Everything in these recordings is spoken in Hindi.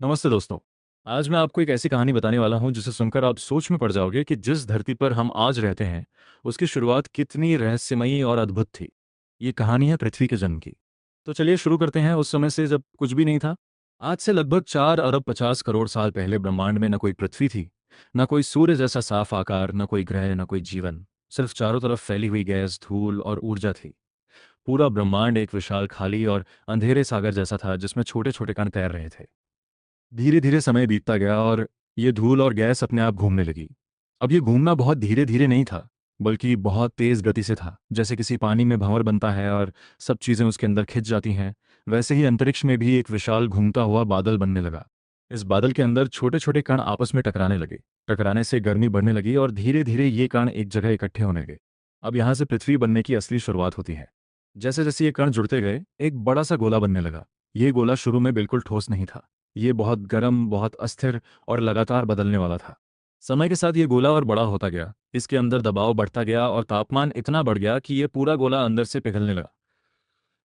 नमस्ते दोस्तों। आज मैं आपको एक ऐसी कहानी बताने वाला हूं जिसे सुनकर आप सोच में पड़ जाओगे कि जिस धरती पर हम आज रहते हैं उसकी शुरुआत कितनी रहस्यमयी और अद्भुत थी। ये कहानी है पृथ्वी के जन्म की। तो चलिए शुरू करते हैं उस समय से जब कुछ भी नहीं था। आज से लगभग 4 अरब 50 करोड़ साल पहले ब्रह्मांड में न कोई पृथ्वी थी, न कोई सूर्य जैसा साफ आकार, न कोई ग्रह, न कोई जीवन। सिर्फ चारों तरफ फैली हुई गैस, धूल और ऊर्जा थी। पूरा ब्रह्मांड एक विशाल खाली और अंधेरे सागर जैसा था जिसमें छोटे छोटे कण तैर रहे थे। धीरे धीरे समय बीतता गया और ये धूल और गैस अपने आप घूमने लगी। अब ये घूमना बहुत धीरे धीरे नहीं था, बल्कि बहुत तेज गति से था। जैसे किसी पानी में भंवर बनता है और सब चीजें उसके अंदर खिंच जाती हैं, वैसे ही अंतरिक्ष में भी एक विशाल घूमता हुआ बादल बनने लगा। इस बादल के अंदर छोटे छोटे कण आपस में टकराने लगे। टकराने से गर्मी बढ़ने लगी और धीरे धीरे ये कण एक जगह इकट्ठे होने लगे। अब यहाँ से पृथ्वी बनने की असली शुरुआत होती है। जैसे जैसे ये कण जुड़ते गए, एक बड़ा सा गोला बनने लगा। ये गोला शुरू में बिल्कुल ठोस नहीं था। ये बहुत गर्म, बहुत अस्थिर और लगातार बदलने वाला था। समय के साथ ये गोला और बड़ा होता गया। इसके अंदर दबाव बढ़ता गया और तापमान इतना बढ़ गया कि ये पूरा गोला अंदर से पिघलने लगा।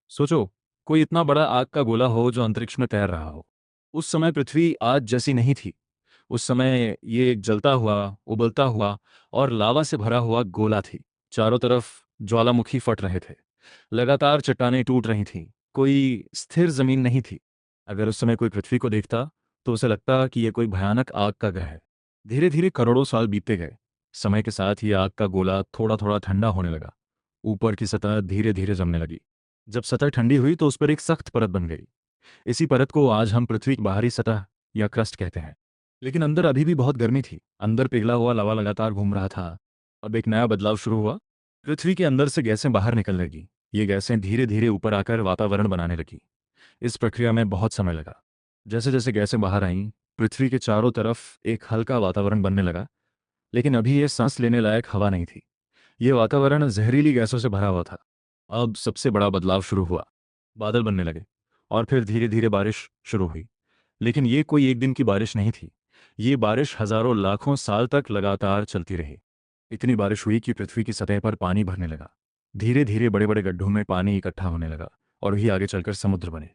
सोचो, कोई इतना बड़ा आग का गोला हो जो अंतरिक्ष में तैर रहा हो। उस समय पृथ्वी आज जैसी नहीं थी। उस समय ये एक जलता हुआ, उबलता हुआ और लावा से भरा हुआ गोला थी। चारों तरफ ज्वालामुखी फट रहे थे। लगातार चट्टानें टूट रही थीं। कोई स्थिर जमीन नहीं थी। अगर उस समय कोई पृथ्वी को देखता तो उसे लगता कि यह कोई भयानक आग का ग्रह है। धीरे धीरे करोड़ों साल बीतते गए। समय के साथ ये आग का गोला थोड़ा थोड़ा ठंडा होने लगा। ऊपर की सतह धीरे धीरे जमने लगी। जब सतह ठंडी हुई तो उस पर एक सख्त परत बन गई। इसी परत को आज हम पृथ्वी की बाहरी सतह या क्रस्ट कहते हैं। लेकिन अंदर अभी भी बहुत गर्मी थी। अंदर पिघला हुआ लावा लगातार घूम रहा था। अब एक नया बदलाव शुरू हुआ। पृथ्वी के अंदर से गैसें बाहर निकलने लगी। ये गैसें धीरे धीरे ऊपर आकर वातावरण बनाने लगी। इस प्रक्रिया में बहुत समय लगा। जैसे जैसे गैसें बाहर आईं, पृथ्वी के चारों तरफ एक हल्का वातावरण बनने लगा। लेकिन अभी ये सांस लेने लायक हवा नहीं थी। ये वातावरण जहरीली गैसों से भरा हुआ था। अब सबसे बड़ा बदलाव शुरू हुआ। बादल बनने लगे और फिर धीरे धीरे बारिश शुरू हुई। लेकिन ये कोई एक दिन की बारिश नहीं थी। ये बारिश हजारों लाखों साल तक लगातार चलती रही। इतनी बारिश हुई कि पृथ्वी की सतह पर पानी भरने लगा। धीरे धीरे बड़े बड़े गड्ढों में पानी इकट्ठा होने लगा और वही आगे चलकर समुद्र बने।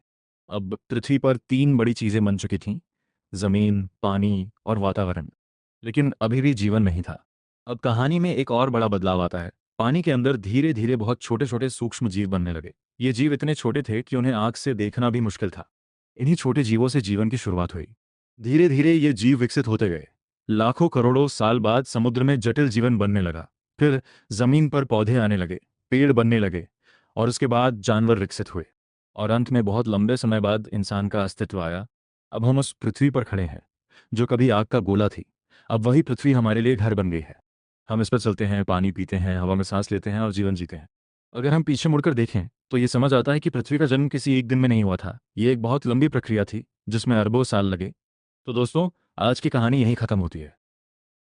अब पृथ्वी पर तीन बड़ी चीजें बन चुकी थीं: जमीन, पानी और वातावरण। लेकिन अभी भी जीवन नहीं था। अब कहानी में एक और बड़ा बदलाव आता है। पानी के अंदर धीरे धीरे बहुत छोटे छोटे सूक्ष्म जीव बनने लगे। ये जीव इतने छोटे थे कि उन्हें आंख से देखना भी मुश्किल था। इन्हीं छोटे जीवों से जीवन की शुरुआत हुई। धीरे धीरे ये जीव विकसित होते गए। लाखों करोड़ों साल बाद समुद्र में जटिल जीवन बनने लगा। फिर जमीन पर पौधे आने लगे, पेड़ बनने लगे और उसके बाद जानवर विकसित हुए। और अंत में बहुत लंबे समय बाद इंसान का अस्तित्व आया। अब हम उस पृथ्वी पर खड़े हैं जो कभी आग का गोला थी। अब वही पृथ्वी हमारे लिए घर बन गई है। हम इस पर चलते हैं, पानी पीते हैं, हवा में सांस लेते हैं और जीवन जीते हैं। अगर हम पीछे मुड़कर देखें तो ये समझ आता है कि पृथ्वी का जन्म किसी एक दिन में नहीं हुआ था। ये एक बहुत लंबी प्रक्रिया थी जिसमें अरबों साल लगे। तो दोस्तों, आज की कहानी यहीं खत्म होती है।